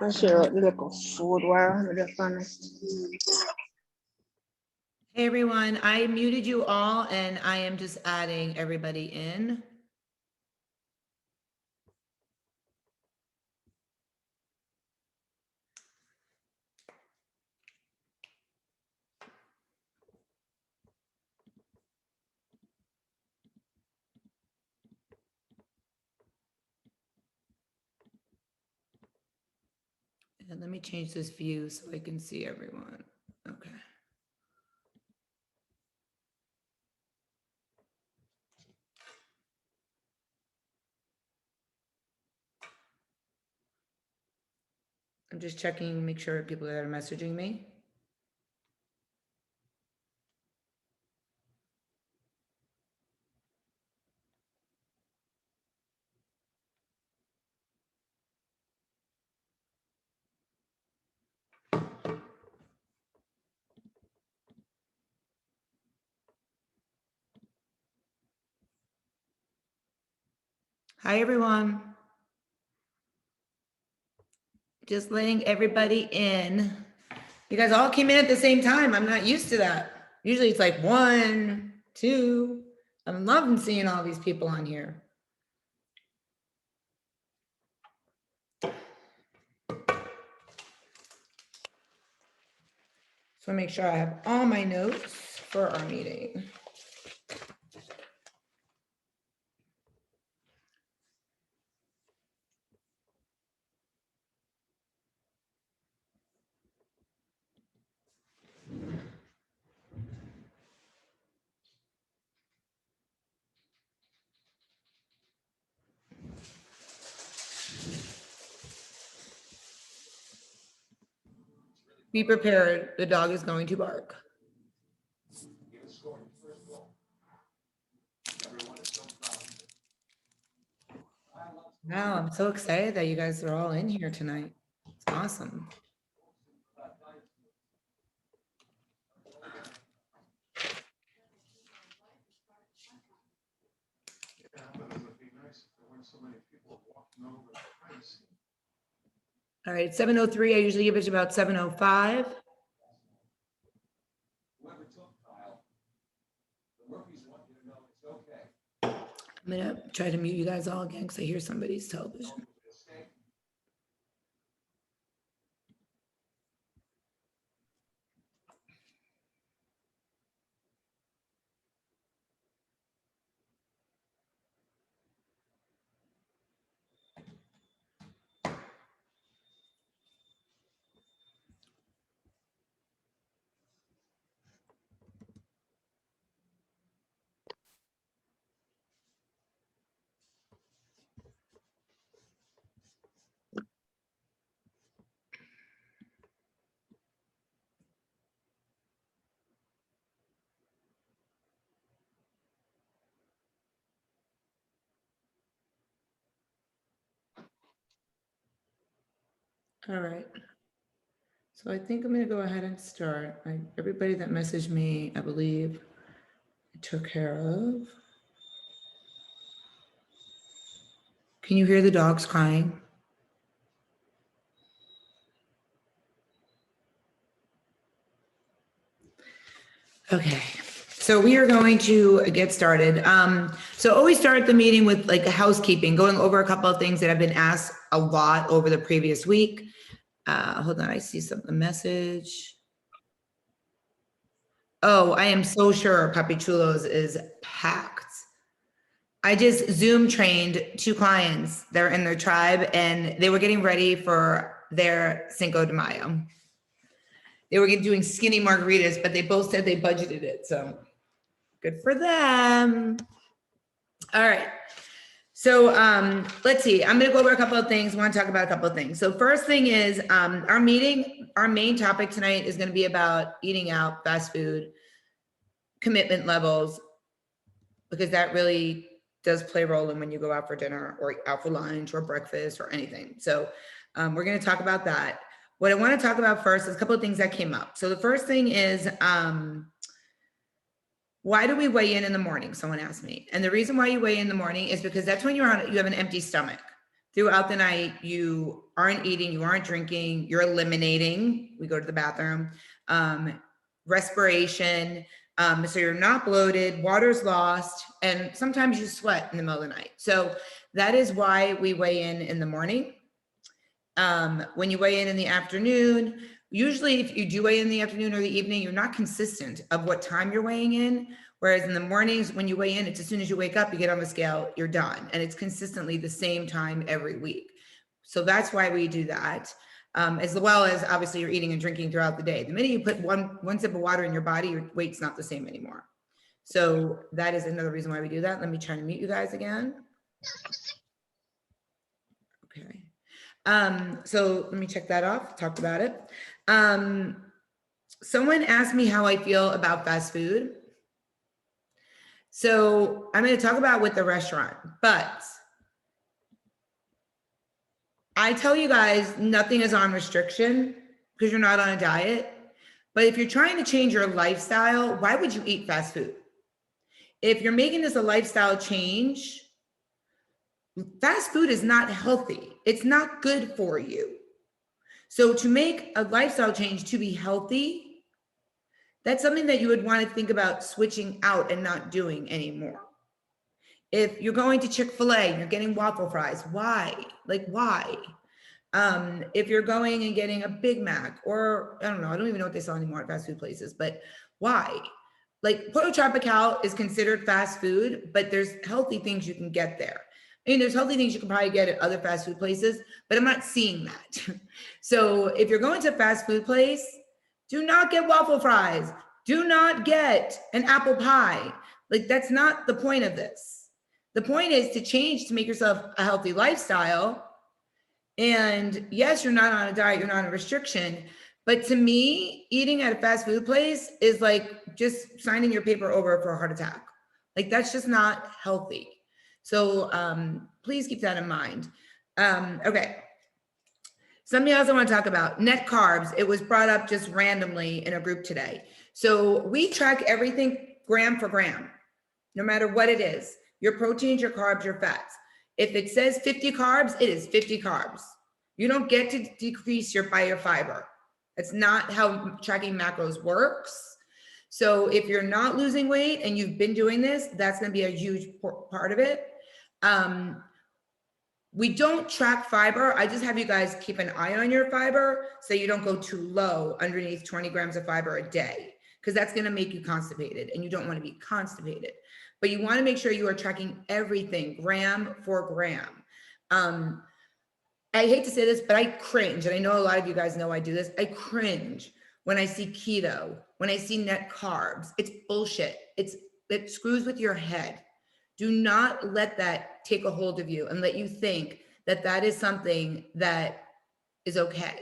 I share a little food while I'm just honest. Hey everyone, I muted you all and I am just adding everybody in. And let me change this view so I can see everyone. Okay. I'm just checking, make sure people that are messaging me. Hi everyone. Just letting everybody in. You guys all came in at the same time. I'm not used to that. Usually it's like 1, 2. I'm loving seeing all these people on here. So make sure I have all my notes for our meeting. Be prepared, the dog is going to bark. Wow, I'm so excited that you guys are all in here tonight. It's awesome. All right, 7:03, I usually give it to about 7:05. I'm gonna try to mute you guys all again because I hear somebody's television. All right. So I think I'm gonna go ahead and start. Everybody that messaged me, I believe, I took care of. Can you hear the dogs crying? Okay, so we are going to get started. So always start the meeting with like a housekeeping, going over a couple of things that have been asked a lot over the previous week. Hold on, I see a message. Oh, I am so sure Puppy Chulos is packed. I just Zoom trained 2 clients. They're in their tribe and they were getting ready for their Cinco de Mayo. They were doing skinny margaritas, but they both said they budgeted it. So good for them. All right. So let's see. I'm going to go over a couple of things. I want to talk about a couple of things. So first thing is our main topic tonight is going to be about eating out, fast food, commitment levels, because that really does play a role in when you go out for dinner or out for lunch or breakfast or anything. So we're going to talk about that. What I want to talk about first is a couple of things that came up. So the first thing is, why do we weigh in the morning? Someone asked me. And the reason why you weigh in the morning is because that's when you have an empty stomach. Throughout the night, you aren't eating, you aren't drinking, you're eliminating, we go to the bathroom, respiration, so you're not bloated, water's lost, and sometimes you sweat in the middle of the night. So that is why we weigh in the morning. When you weigh in the afternoon, usually if you do weigh in the afternoon or the evening, you're not consistent of what time you're weighing in. Whereas in the mornings, when you weigh in, it's as soon as you wake up, you get on the scale, you're done. And it's consistently the same time every week. So that's why we do that. As well as obviously you're eating and drinking throughout the day. The minute you put one sip of water in your body, your weight's not the same anymore. So that is another reason why we do that. Let me try to mute you guys again. Okay. So let me check that off, talked about it. Someone asked me how I feel about fast food. So I'm going to talk about with the restaurant, but I tell you guys, nothing is on restriction because you're not on a diet. But if you're trying to change your lifestyle, why would you eat fast food? If you're making this a lifestyle change, fast food is not healthy. It's not good for you. So to make a lifestyle change to be healthy, that's something that you would want to think about switching out and not doing anymore. If you're going to Chick-fil-A and you're getting waffle fries, why? Like, why? If you're going and getting a Big Mac, or I don't know, I don't even know what they sell anymore at fast food places, but why? Like Pollo Tropical is considered fast food, but there's healthy things you can get there. I mean, there's healthy things you can probably get at other fast food places, but I'm not seeing that. So if you're going to a fast food place, do not get waffle fries. Do not get an apple pie. Like, that's not the point of this. The point is to change to make yourself a healthy lifestyle. And yes, you're not on a diet, you're not on a restriction. But to me, eating at a fast food place is like just signing your paper over for a heart attack. Like, that's just not healthy. So please keep that in mind. Okay. Something else I want to talk about, net carbs. It was brought up just randomly in a group today. So we track everything gram for gram, no matter what it is, your proteins, your carbs, your fats. If it says 50 carbs, it is 50 carbs. You don't get to decrease your fiber. That's not how tracking macros works. So if you're not losing weight and you've been doing this, that's going to be a huge part of it. We don't track fiber. I just have you guys keep an eye on your fiber so you don't go too low underneath 20 grams of fiber a day, because that's going to make you constipated and you don't want to be constipated. But you want to make sure you are tracking everything gram for gram. I hate to say this, but I cringe, and I know a lot of you guys know I do this. I cringe when I see keto, when I see net carbs. It's bullshit. It screws with your head. Do not let that take a hold of you and let you think that that is something that is okay.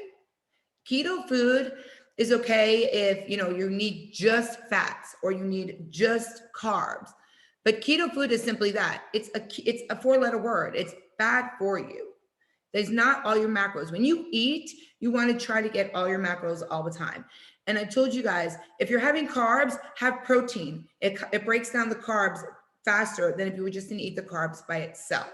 Keto food is okay if you need just fats or you need just carbs. But keto food is simply that. It's a 4-letter word. It's bad for you. There's not all your macros. When you eat, you want to try to get all your macros all the time. And I told you guys, if you're having carbs, have protein. It breaks down the carbs faster than if you were just going to eat the carbs by itself.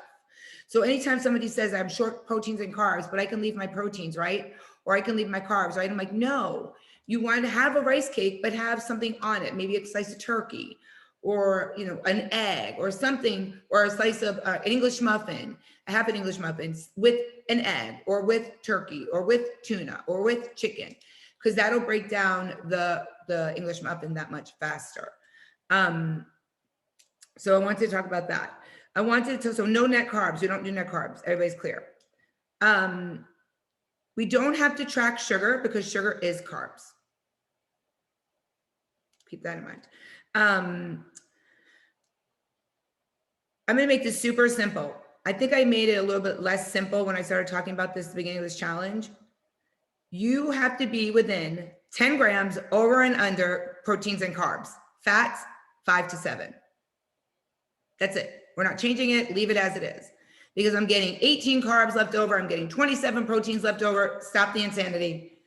So anytime somebody says I'm short proteins and carbs, but I can leave my proteins, right? Or I can leave my carbs, right? I'm like, no, you want to have a rice cake, but have something on it. Maybe a slice of turkey or, an egg or something, or a slice of an English muffin, half an English muffin with an egg or with turkey or with tuna or with chicken, because that'll break down the English muffin that much faster. So I wanted to talk about that. So no net carbs. We don't do net carbs. Everybody's clear. We don't have to track sugar because sugar is carbs. Keep that in mind. I'm going to make this super simple. I think I made it a little bit less simple when I started talking about this at the beginning of this challenge. You have to be within 10 grams over and under proteins and carbs. Fats, 5 to 7. That's it. We're not changing it. Leave it as it is. Because I'm getting 18 carbs left over. I'm getting 27 proteins left over. Stop the insanity.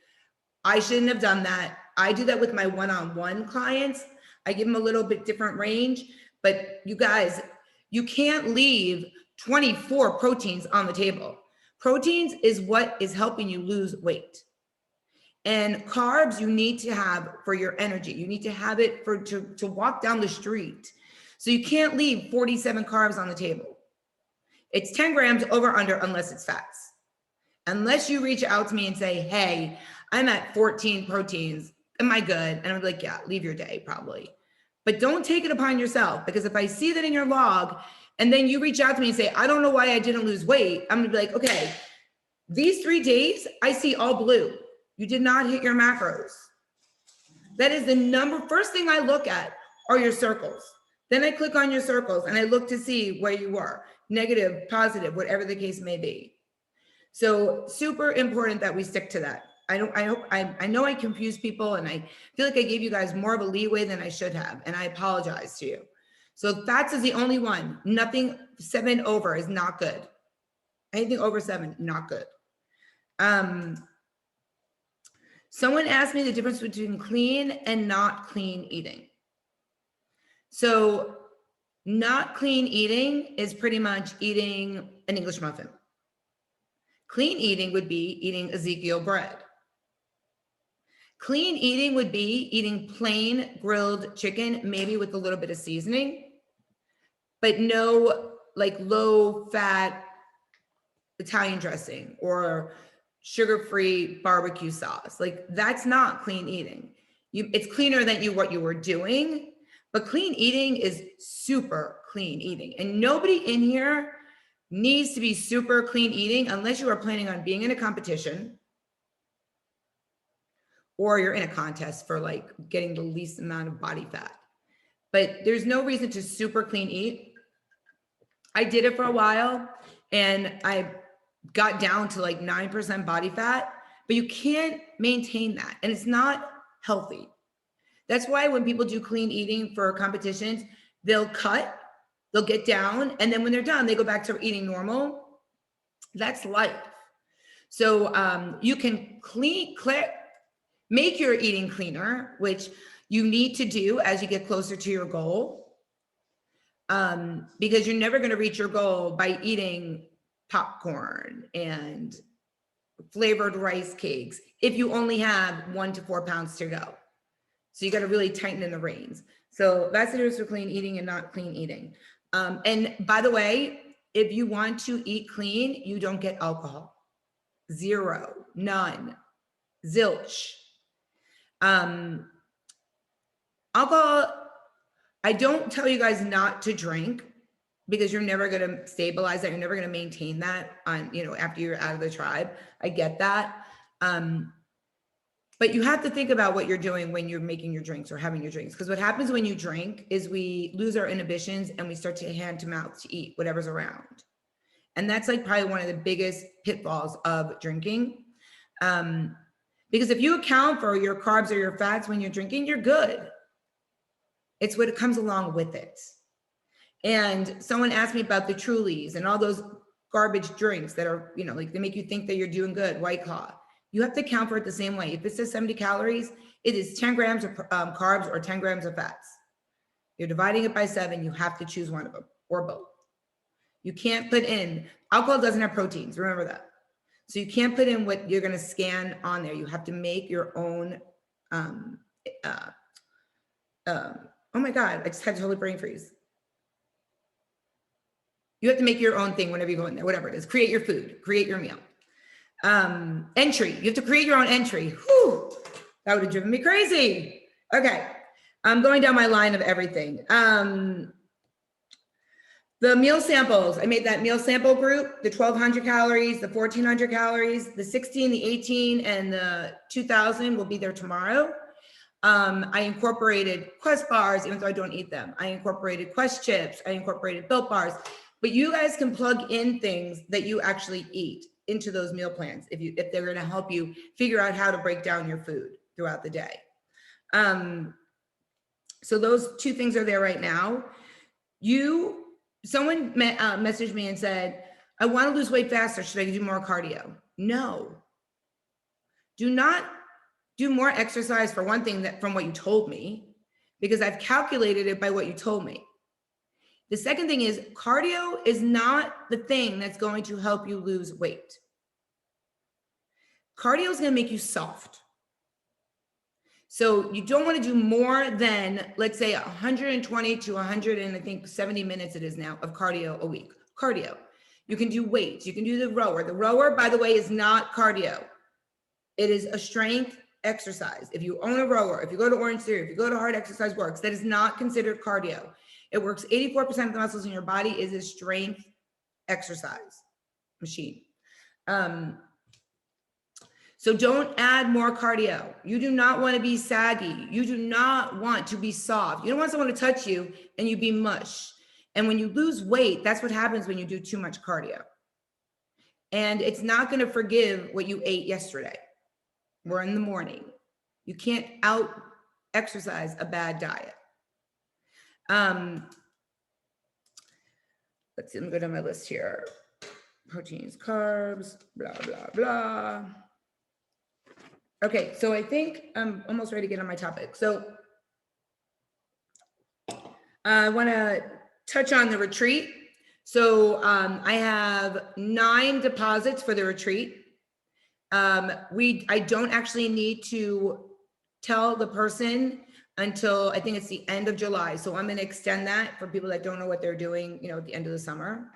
I shouldn't have done that. I do that with my one-on-one clients. I give them a little bit different range. But you guys, you can't leave 24 proteins on the table. Proteins is what is helping you lose weight. And carbs you need to have for your energy. You need to have it to walk down the street. So you can't leave 47 carbs on the table. It's 10 grams over under unless it's fats. Unless you reach out to me and say, hey, I'm at 14 proteins. Am I good? And I'm like, yeah, leave your day probably. But don't take it upon yourself, because if I see that in your log and then you reach out to me and say, I don't know why I didn't lose weight, I'm gonna be like, okay, these 3 days, I see all blue. You did not hit your macros. That is the first thing I look at are your circles. Then I click on your circles and I look to see where you were, negative, positive, whatever the case may be. So super important that we stick to that. I know I confuse people, and I feel like I gave you guys more of a leeway than I should have, and I apologize to you. So fats is the only one. Nothing 7 over is not good. Anything over 7, not good. Someone asked me the difference between clean and not clean eating. So not clean eating is pretty much eating an English muffin. Clean eating would be eating Ezekiel bread. Clean eating would be eating plain grilled chicken, maybe with a little bit of seasoning, but no like low fat Italian dressing or sugar-free barbecue sauce. Like that's not clean eating. It's cleaner than what you were doing, but clean eating is super clean eating. And nobody in here needs to be super clean eating unless you are planning on being in a competition or you're in a contest for like getting the least amount of body fat. But there's no reason to super clean eat. I did it for a while and I got down to like 9% body fat, but you can't maintain that. And it's not healthy. That's why when people do clean eating for competitions, they'll cut, they'll get down. And then when they're done, they go back to eating normal. That's life. So you can make your eating cleaner, which you need to do as you get closer to your goal. Because you're never going to reach your goal by eating popcorn and flavored rice cakes if you only have 1 to 4 pounds to go. So you got to really tighten in the reins. So that's the difference for clean eating and not clean eating. And by the way, if you want to eat clean, you don't get alcohol. 0, none, zilch. Alcohol, I don't tell you guys not to drink, because you're never going to stabilize that. You're never going to maintain that on, after you're out of the tribe. I get that. But you have to think about what you're doing when you're making your drinks or having your drinks. Because what happens when you drink is we lose our inhibitions and we start to hand to mouth to eat whatever's around. And that's like probably one of the biggest pitfalls of drinking. Because if you account for your carbs or your fats when you're drinking, you're good. It's what comes along with it. And someone asked me about the Trulies and all those garbage drinks that are, like they make you think that you're doing good, White Claw. You have to account for it the same way. If it says 70 calories, it is 10 grams of carbs or 10 grams of fats. You're dividing it by 7. You have to choose one of them or both. You can't put in, alcohol doesn't have proteins, remember that. So you can't put in what you're going to scan on there. You have to make your own, oh my God, I just had a totally brain freeze. You have to make your own thing whenever you go in there, whatever it is. Create your food, create your meal. Entry, you have to create your own entry. Whew, that would have driven me crazy. Okay, I'm going down my line of everything. The meal samples, I made that meal sample group, the 1,200 calories, the 1,400 calories, the 16, the 18, and the 2,000 will be there tomorrow. I incorporated Quest bars, even though I don't eat them. I incorporated Quest chips, I incorporated Built bars, but you guys can plug in things that you actually eat into those meal plans if they're gonna help you figure out how to break down your food throughout the day. So those 2 things are there right now. Someone messaged me and said, I want to lose weight faster. Should I do more cardio? No. Do not do more exercise for one thing from what you told me, because I've calculated it by what you told me. The second thing is cardio is not the thing that's going to help you lose weight. Cardio is going to make you soft. So you don't want to do more than, let's say, 120 to 100 and I think 70 minutes it is now of cardio a week. Cardio. You can do weights. You can do the rower. The rower, by the way, is not cardio. It is a strength exercise. If you own a rower, if you go to Orange Theory, if you go to Hard Exercise Works, that is not considered cardio. It works 84% of the muscles in your body is a strength exercise machine. So don't add more cardio. You do not want to be saggy. You do not want to be soft. You don't want someone to touch you and you be mush. And when you lose weight, that's what happens when you do too much cardio. And it's not going to forgive what you ate yesterday. We're in the morning. You can't out exercise a bad diet. Let's see, let me go down my list here. Proteins, carbs, blah, blah, blah. Okay, so I think I'm almost ready to get on my topic. So I want to touch on the retreat. So I have 9 deposits for the retreat. I don't actually need to tell the person until I think it's the end of July. So I'm going to extend that for people that don't know what they're doing, you know, at the end of the summer.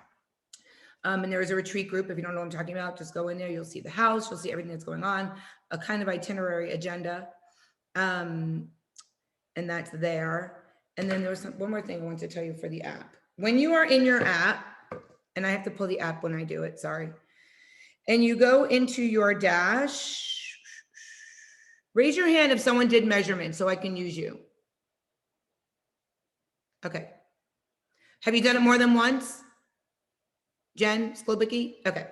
And there is a retreat group. If you don't know what I'm talking about, just go in there. You'll see the house. You'll see everything that's going on, a kind of itinerary agenda. And that's there. And then there was one more thing I want to tell you for the app. When you are in your app, and I have to pull the app when I do it, sorry. And you go into your dash, raise your hand if someone did measurements so I can use you. Okay. Have you done it more than once? Jen Sklobicki? Okay.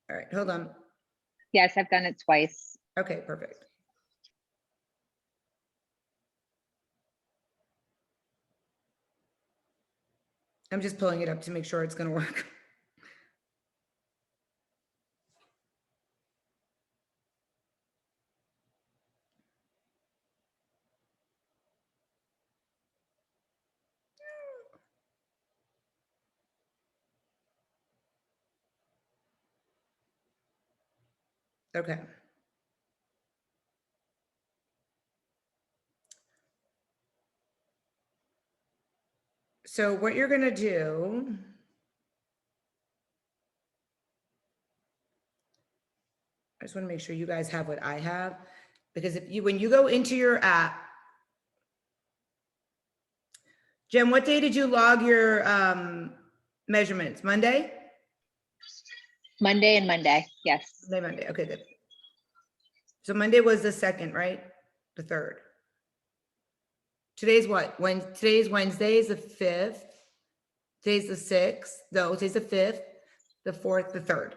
All right, hold on. Yes, I've done it twice. Okay, perfect. I'm just pulling it up to make sure it's going to work. Okay. So what you're going to do, I just want to make sure you guys have what I have, because when you go into your app, Jen, what day did you log your measurements? Monday? Monday and Monday, yes. Monday. Okay, good. So Monday was the 2nd, right? The 3rd. Today's what? Today's Wednesday is the 5th. Today's the 6th. No, today's the 5th, the 4th, the 3rd.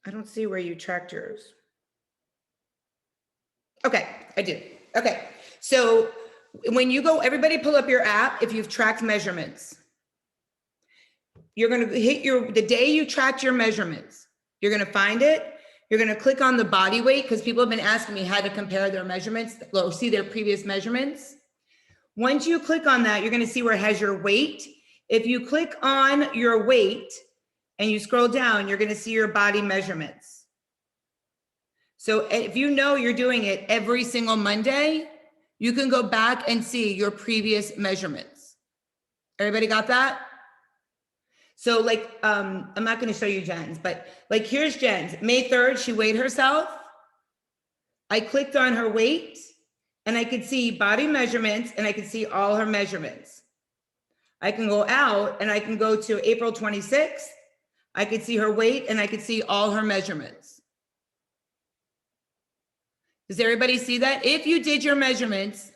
I don't see where you tracked yours. Okay, I do. Okay, so when you go, everybody pull up your app if you've tracked measurements. You're going to hit the day you tracked your measurements. You're going to find it. You're going to click on the body weight because people have been asking me how to compare their measurements, or see their previous measurements. Once you click on that, you're going to see where it has your weight. If you click on your weight and you scroll down, you're going to see your body measurements. So if you know you're doing it every single Monday, you can go back and see your previous measurements. Everybody got that? So like, I'm not going to show you Jen's, but like, here's Jen's. May 3rd, she weighed herself. I clicked on her weight and I could see body measurements and I could see all her measurements. I can go out and I can go to April 26th. I could see her weight and I could see all her measurements. Does everybody see that? If you did your measurements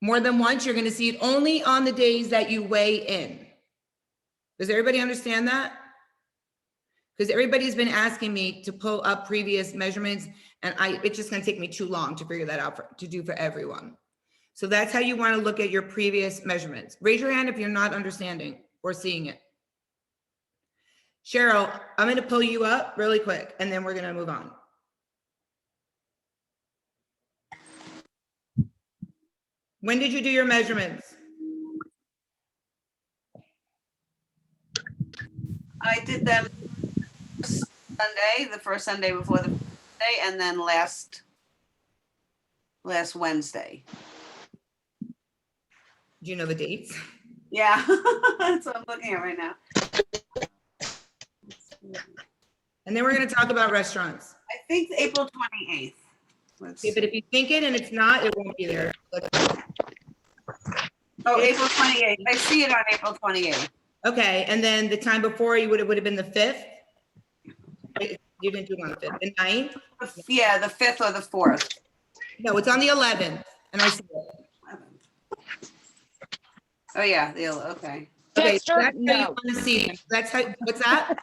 more than once, you're going to see it only on the days that you weigh in. Does everybody understand that? Because everybody's been asking me to pull up previous measurements and it's just going to take me too long to figure that out to do for everyone. So that's how you want to look at your previous measurements. Raise your hand if you're not understanding or seeing it. Cheryl, I'm going to pull you up really quick and then we're going to move on. When did you do your measurements? I did them Sunday, the first Sunday before the day, and then last Wednesday. Do you know the dates? Yeah, that's what I'm looking at right now. And then we're going to talk about restaurants. I think April 28th. Okay, but if you think it and it's not, it won't be there. Oh, April 28th. I see it on April 28th. Okay, and then the time before you would have been the 5th. You didn't do it on the 5th. The 9th? Yeah, the 5th or the 4th. No, it's on the 11th, and I see it. Oh, yeah, okay. Okay, so Dexter, that's how you no. want to see it. That's how. What's that?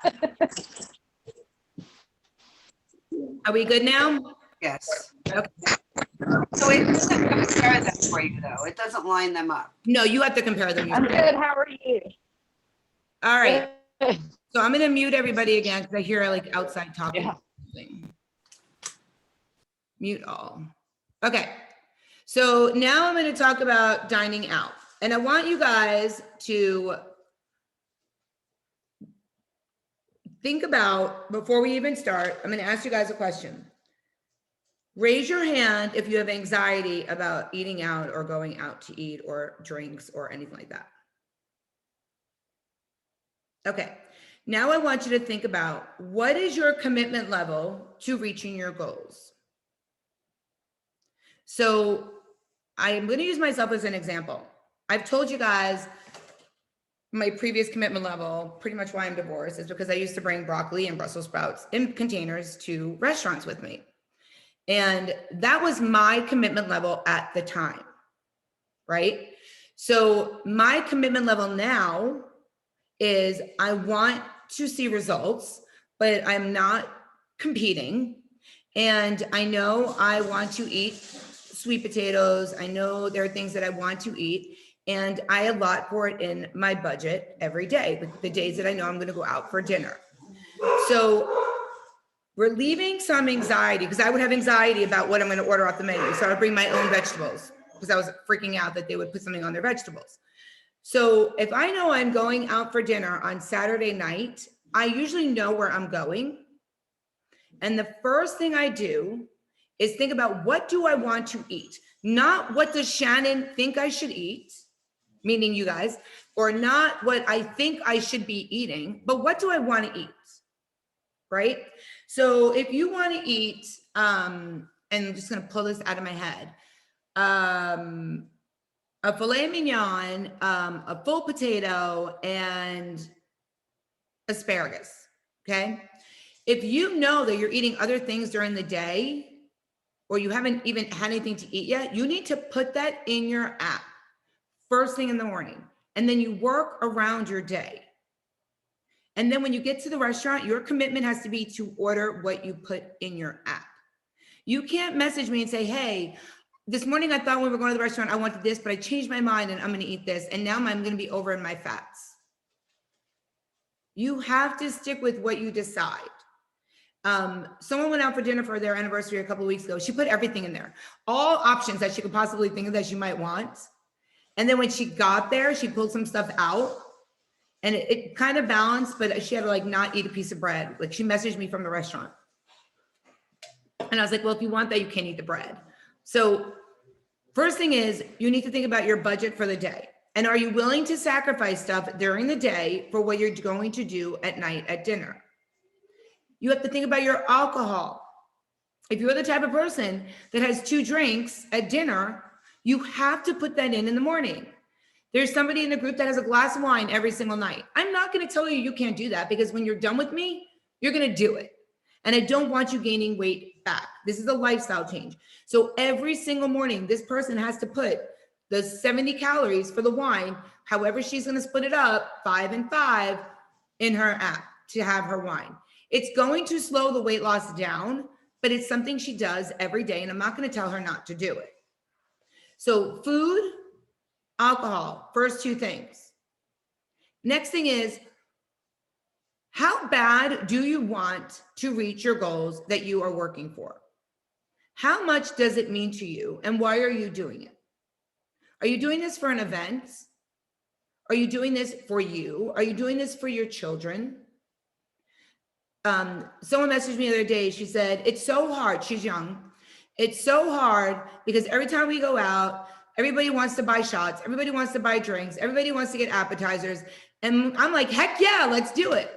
Are we good now? Yes. Okay. So it doesn't compare them for you, though. It doesn't line them up. No, you have to compare them. I'm good. How are you? All right. So I'm going to mute everybody again because I hear like outside talking. Yeah. Mute all. Okay. So now I'm going to talk about dining out. And I want you guys to think about, before we even start, I'm going to ask you guys a question. Raise your hand if you have anxiety about eating out or going out to eat or drinks or anything like that. Okay. Now I want you to think about, what is your commitment level to reaching your goals? So I'm going to use myself as an example. I've told you guys my previous commitment level, pretty much why I'm divorced, is because I used to bring broccoli and Brussels sprouts in containers to restaurants with me. And that was my commitment level at the time, right? So my commitment level now is I want to see results, but I'm not competing. And I know I want to eat sweet potatoes. I know there are things that I want to eat, and I allot for it in my budget every day, the days that I know I'm going to go out for dinner. So relieving some anxiety, because I would have anxiety about what I'm going to order off the menu. So I would bring my own vegetables because I was freaking out that they would put something on their vegetables. So if I know I'm going out for dinner on Saturday night, I usually know where I'm going. And the first thing I do is think about, what do I want to eat? Not what does Shannon think I should eat, meaning you guys, or not what I think I should be eating, but what do I want to eat, right? So if you want to eat, and I'm just going to pull this out of my head, a filet mignon, a full potato, and asparagus, okay? If you know that you're eating other things during the day, or you haven't even had anything to eat yet, you need to put that in your app first thing in the morning, and then you work around your day. And then when you get to the restaurant, your commitment has to be to order what you put in your app. You can't message me and say, hey, this morning I thought when we were going to the restaurant, I wanted this, but I changed my mind and I'm going to eat this. And now I'm going to be over in my fats. You have to stick with what you decide. Someone went out for dinner for their anniversary a couple of weeks ago. She put everything in there, all options that she could possibly think of that she might want. And then when she got there, she pulled some stuff out, and it kind of balanced, but she had to like not eat a piece of bread. Like, she messaged me from the restaurant. And I was like, well, if you want that, you can't eat the bread. So first thing is, you need to think about your budget for the day. And are you willing to sacrifice stuff during the day for what you're going to do at night at dinner? You have to think about your alcohol. If you're the type of person that has 2 drinks at dinner, you have to put that in the morning. There's somebody in the group that has a glass of wine every single night. I'm not going to tell you you can't do that, because when you're done with me, you're going to do it. And I don't want you gaining weight back. This is a lifestyle change. So every single morning, this person has to put the 70 calories for the wine, however she's going to split it up, 5 and 5, in her app to have her wine. It's going to slow the weight loss down, but it's something she does every day, and I'm not going to tell her not to do it. So food, alcohol, first 2 things. Next thing is, how bad do you want to reach your goals that you are working for? How much does it mean to you, and why are you doing it? Are you doing this for an event? Are you doing this for you? Are you doing this for your children? Someone messaged me the other day. She said, it's so hard. She's young. It's so hard because every time we go out, everybody wants to buy shots. Everybody wants to buy drinks. Everybody wants to get appetizers. And I'm like, heck yeah, let's do it.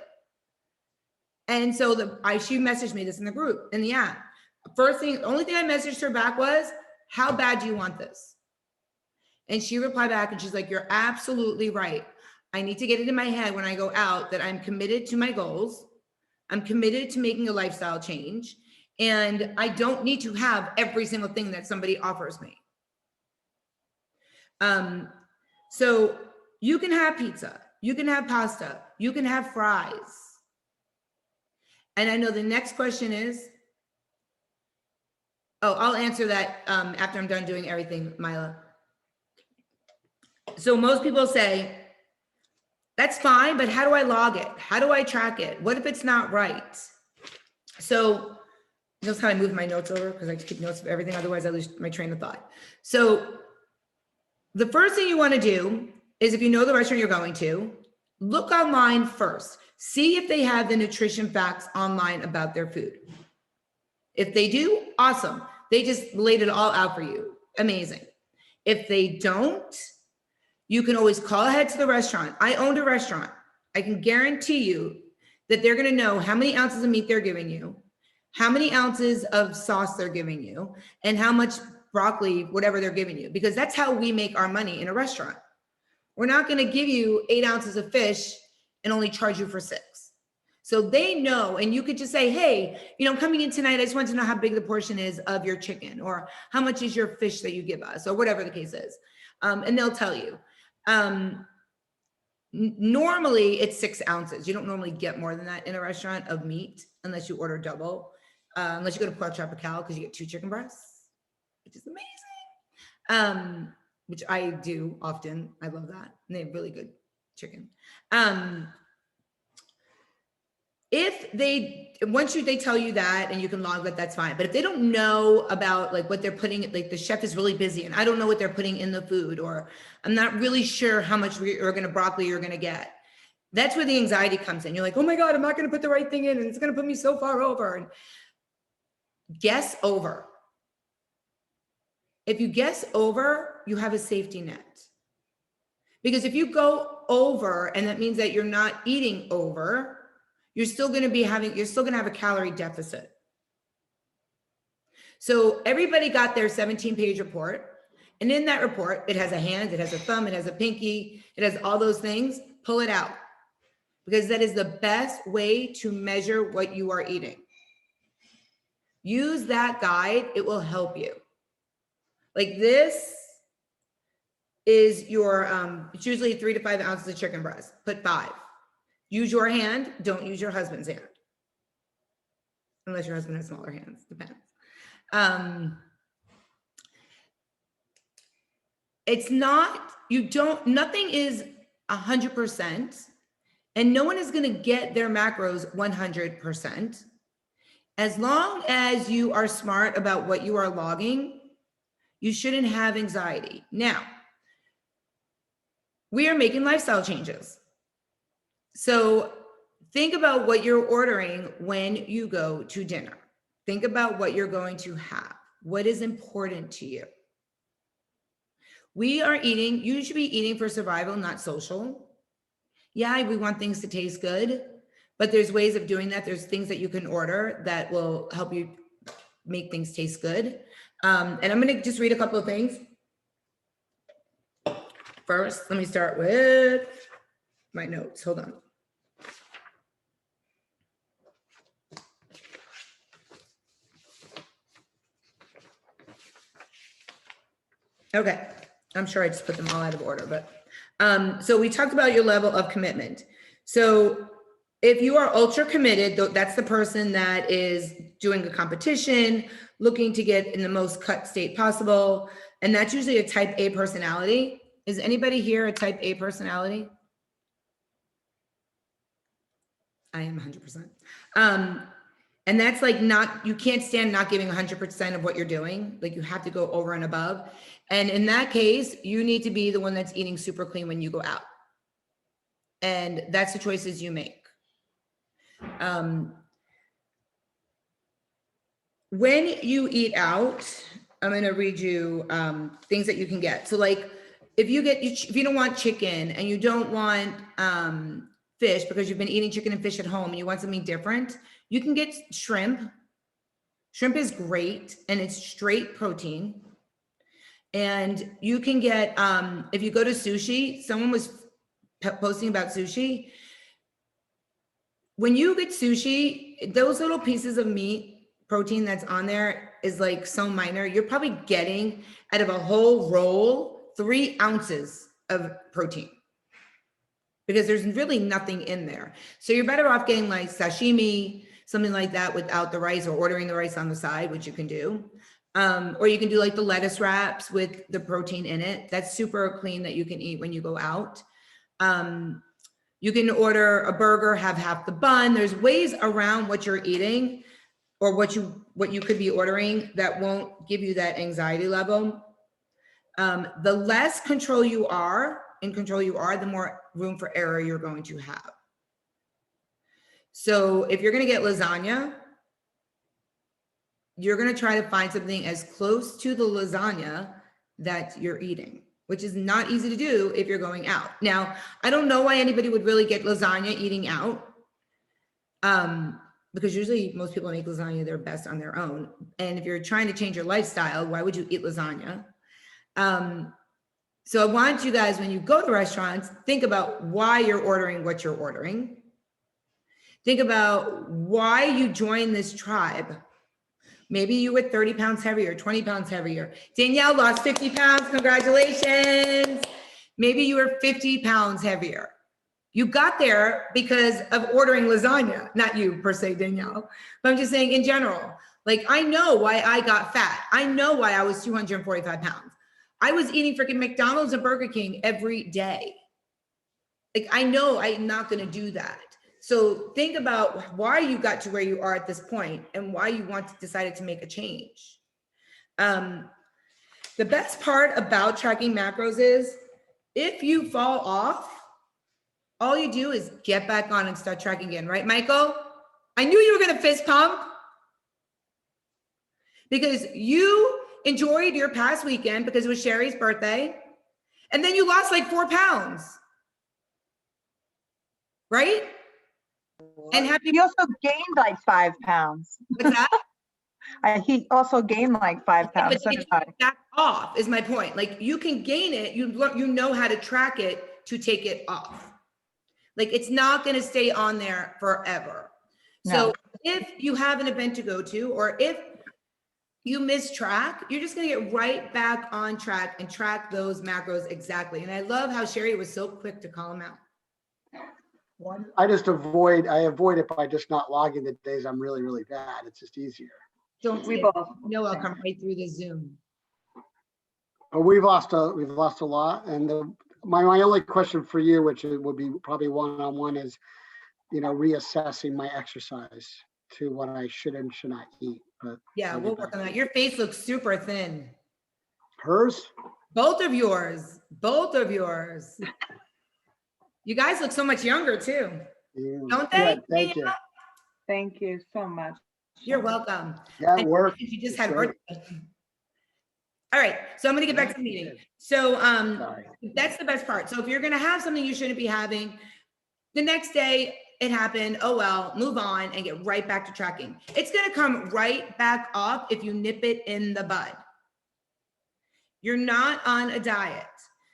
And so she messaged me this in the group, in the app. Only thing I messaged her back was, how bad do you want this? And she replied back and she's like, you're absolutely right. I need to get it in my head when I go out that I'm committed to my goals. I'm committed to making a lifestyle change. And I don't need to have every single thing that somebody offers me. So you can have pizza, you can have pasta, you can have fries. And I know the next question is, I'll answer that after I'm done doing everything, Mila. So most people say, that's fine, but how do I log it? How do I track it? What if it's not right? So notice how I moved my notes over because I keep notes of everything. Otherwise I lose my train of thought. So the first thing you want to do is, if you know the restaurant you're going to, look online first. See if they have the nutrition facts online about their food. If they do, awesome. They just laid it all out for you. Amazing. If they don't, you can always call ahead to the restaurant. I owned a restaurant. I can guarantee you that they're going to know how many ounces of meat they're giving you, how many ounces of sauce they're giving you, and how much broccoli, whatever they're giving you, because that's how we make our money in a restaurant. We're not going to give you 8 ounces of fish and only charge you for 6. So they know, and you could just say, hey, coming in tonight, I just want to know how big the portion is of your chicken, or how much is your fish that you give us, or whatever the case is. And they'll tell you. Normally it's 6 ounces. You don't normally get more than that in a restaurant of meat unless you order double, unless you go to Pork Tropical, because you get 2 chicken breasts, which is amazing. Which I do often. I love that. And they have really good chicken. Once they tell you that and you can log that, that's fine. But if they don't know about what they're putting, like the chef is really busy and I don't know what they're putting in the food, or I'm not really sure how much broccoli you're going to get. That's where the anxiety comes in. You're like, oh my God, I'm not going to put the right thing in and it's going to put me so far over. And guess over. If you guess over, you have a safety net. Because if you go over, and that means that you're not eating over, you're still going to have a calorie deficit. So everybody got their 17-page report. And in that report, it has a hand, it has a thumb, it has a pinky, it has all those things. Pull it out. Because that is the best way to measure what you are eating. Use that guide, it will help you. Like this is your, it's usually 3 to 5 ounces of chicken breast. Put 5. Use your hand, don't use your husband's hand. Unless your husband has smaller hands, depends. Nothing is 100%, and no one is going to get their macros 100%. As long as you are smart about what you are logging, you shouldn't have anxiety. Now, we are making lifestyle changes. So think about what you're ordering when you go to dinner. Think about what you're going to have. What is important to you? You should be eating for survival, not social. Yeah, we want things to taste good, but there's ways of doing that. There's things that you can order that will help you make things taste good. And I'm going to just read a couple of things. First, let me start with my notes. Hold on. Okay, I'm sure I just put them all out of order, but so we talked about your level of commitment. So if you are ultra committed, that's the person that is doing a competition, looking to get in the most cut state possible. And that's usually a type A personality. Is anybody here a type A personality? I am 100%. And that's you can't stand not giving 100% of what you're doing. Like you have to go over and above. And in that case, you need to be the one that's eating super clean when you go out. And that's the choices you make. when you eat out, I'm going to read you things that you can get. So like if you don't want chicken and you don't want fish because you've been eating chicken and fish at home and you want something different, you can get shrimp. Shrimp is great and it's straight protein. And you can get, if you go to sushi, someone was posting about sushi. When you get sushi, those little pieces of meat, protein that's on there is like so minor. You're probably getting out of a whole roll, 3 ounces of protein because there's really nothing in there. So you're better off getting like sashimi, something like that without the rice, or ordering the rice on the side, which you can do. Or you can do like the lettuce wraps with the protein in it. That's super clean that you can eat when you go out. You can order a burger, have half the bun. There's ways around what you're eating or what you could be ordering that won't give you that anxiety level. The less control you are, the more room for error you're going to have. So if you're going to get lasagna, you're going to try to find something as close to the lasagna that you're eating, which is not easy to do if you're going out. Now, I don't know why anybody would really get lasagna eating out, because usually most people make lasagna their best on their own. And if you're trying to change your lifestyle, why would you eat lasagna? So I want you guys, when you go to restaurants, think about why you're ordering what you're ordering. Think about why you joined this tribe. Maybe you were 30 pounds heavier, 20 pounds heavier. Danielle lost 50 pounds, congratulations. Maybe you were 50 pounds heavier. You got there because of ordering lasagna, not you per se, Danielle, but I'm just saying in general. Like, I know why I got fat. I know why I was 245 pounds. I was eating freaking McDonald's and Burger King every day. Like, I know I'm not gonna do that. So think about why you got to where you are at this point and why you decided to make a change. The best part about tracking macros is if you fall off, all you do is get back on and start tracking again, right, Michael? I knew you were gonna fist pump because you enjoyed your past weekend because it was Sherry's birthday, and then you lost like 4 pounds, right? And He also gained like 5 pounds. What's that? He also gained like 5 pounds. But if you back off is my point. Like, you can gain it, you know how to track it to take it off. Like, it's not going to stay on there forever. No. So if you have an event to go to, or if you miss track, you're just going to get right back on track and track those macros exactly. And I love how Sherry was so quick to call them out. I avoid it by just not logging the days I'm really, really bad. It's just easier. Don't We we both. know I'll come right through the Zoom. But we've lost a lot. And my only question for you, which would be probably one-on-one, is, reassessing my exercise to what I should and should not eat. But Yeah, we'll work on that. Your face looks super thin. hers? Both of yours. You guys look so much younger too. Yeah. Don't they? Good, thank you. Thank you so much. You're welcome. Yeah, And work. You just had Sure. birthday. All right, so I'm gonna get back to the meeting. So Sorry. that's the best part. So if you're gonna have something you shouldn't be having, the next day it happened, oh well, move on and get right back to tracking. It's gonna come right back up if you nip it in the bud. You're not on a diet.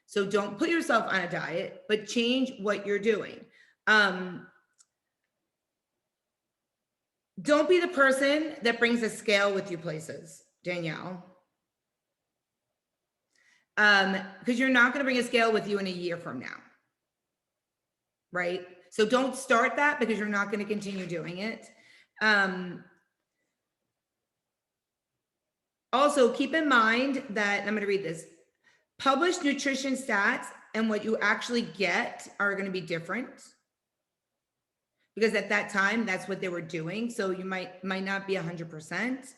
So don't put yourself on a diet, but change what you're doing. Don't be the person that brings a scale with you places, Danielle. Because you're not going to bring a scale with you in a year from now, right? So don't start that because you're not going to continue doing it. Also, keep in mind that, I'm going to read this, published nutrition stats and what you actually get are going to be different. Because at that time, that's what they were doing. So you might not be 100%.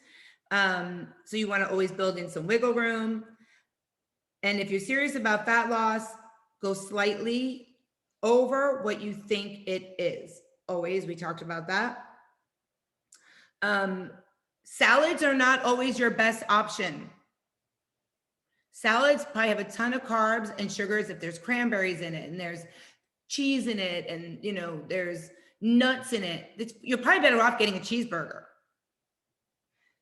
So you want to always build in some wiggle room. And if you're serious about fat loss, go slightly over what you think it is. Always, we talked about that. Salads are not always your best option. Salads probably have a ton of carbs and sugars if there's cranberries in it and there's cheese in it and there's nuts in it. You're probably better off getting a cheeseburger.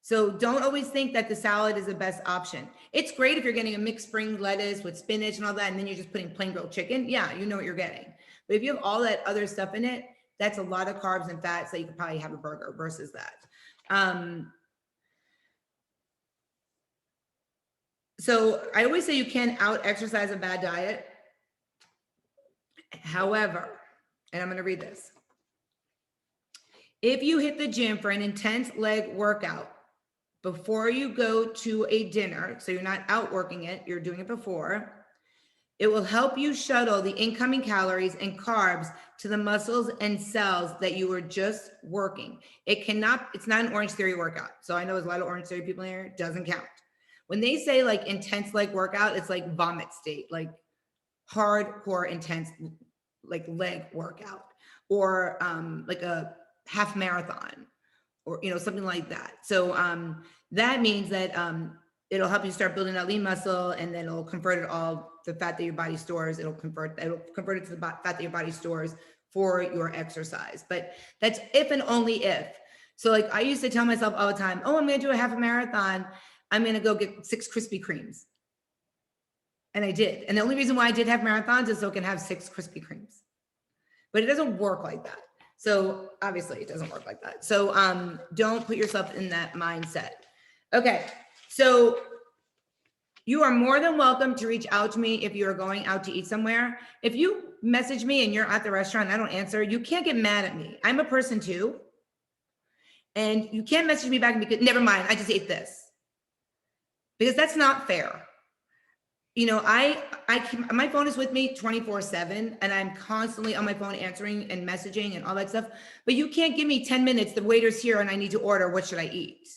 So don't always think that the salad is the best option. It's great if you're getting a mixed spring lettuce with spinach and all that, and then you're just putting plain grilled chicken. Yeah, you know what you're getting. But if you have all that other stuff in it, that's a lot of carbs and fats that you could probably have a burger versus that. So I always say you can't out-exercise a bad diet. However, and I'm going to read this. If you hit the gym for an intense leg workout before you go to a dinner, so you're not out working it, you're doing it before, it will help you shuttle the incoming calories and carbs to the muscles and cells that you were just working. It's not an Orange Theory workout. So I know there's a lot of Orange Theory people here, it doesn't count. When they say like intense leg workout, it's like vomit state, like hardcore intense like leg workout, or like a half marathon, or something like that. So that means that it'll help you start building that lean muscle, and then it'll convert it all the fat that your body stores. It'll convert it to the fat that your body stores for your exercise. But that's if and only if. So like I used to tell myself all the time, oh, I'm gonna do a half a marathon. I'm gonna go get 6 Krispy Kremes. And I did. And the only reason why I did have marathons is so I can have 6 Krispy Kremes. But it doesn't work like that. So obviously it doesn't work like that. So don't put yourself in that mindset. Okay, so you are more than welcome to reach out to me if you are going out to eat somewhere. If you message me and you're at the restaurant and I don't answer, you can't get mad at me. I'm a person too. And you can't message me back because, never mind, I just ate this. Because that's not fair. My phone is with me 24/7, and I'm constantly on my phone answering and messaging and all that stuff. But you can't give me 10 minutes. The waiter's here and I need to order. What should I eat?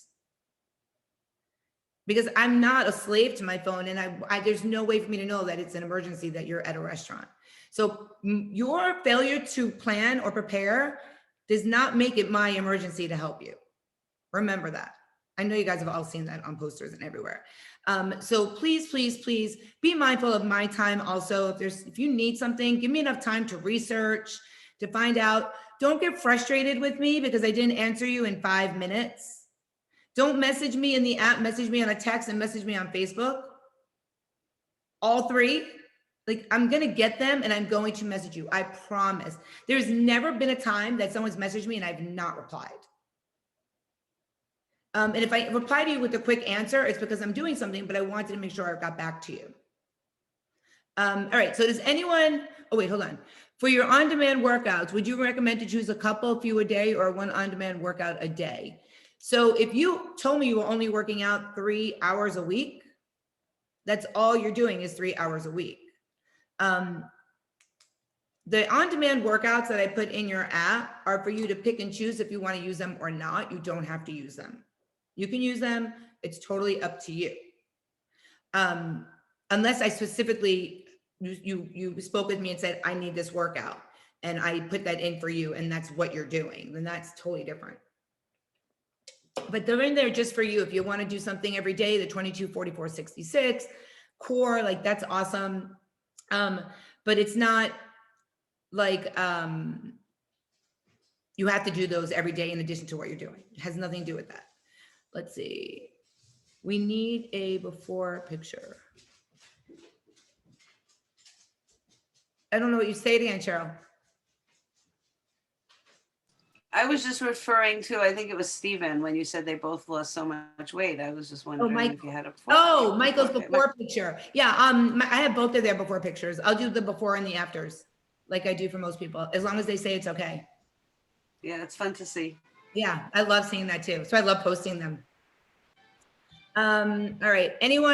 Because I'm not a slave to my phone, and there's no way for me to know that it's an emergency that you're at a restaurant. So your failure to plan or prepare does not make it my emergency to help you. Remember that. I know you guys have all seen that on posters and everywhere. So please, please, please be mindful of my time also. If you need something, give me enough time to research, to find out. Don't get frustrated with me because I didn't answer you in 5 minutes. Don't message me in the app, message me on a text, and message me on Facebook. All 3. Like, I'm going to get them and I'm going to message you. I promise. There's never been a time that someone's messaged me and I've not replied. And if I reply to you with a quick answer, it's because I'm doing something, but I wanted to make sure I got back to you. All right, so does anyone, oh wait, hold on. For your on-demand workouts, would you recommend to choose a couple few a day or one on-demand workout a day? So if you told me you were only working out 3 hours a week, that's all you're doing is 3 hours a week. The on-demand workouts that I put in your app are for you to pick and choose if you want to use them or not. You don't have to use them. You can use them. It's totally up to you. Unless I specifically, you spoke with me and said, I need this workout, and I put that in for you, and that's what you're doing, then that's totally different. But they're in there just for you. If you want to do something every day, the 22, 44, 66 core, like that's awesome. But it's not like you have to do those every day in addition to what you're doing. It has nothing to do with that. Let's see. We need a before picture. I don't know what you say again, Cheryl. I was just referring to, I think it was Stephen, when you said they both lost so much weight. I was just wondering if you had a before. Oh, Michael's Okay, before picture. Yeah, I have both of their before pictures. I'll do the before and the afters, like I do for most people, as long as they say it's okay. Yeah, it's fun to see. Yeah, I love seeing that too. So I love posting them. All right, anyone?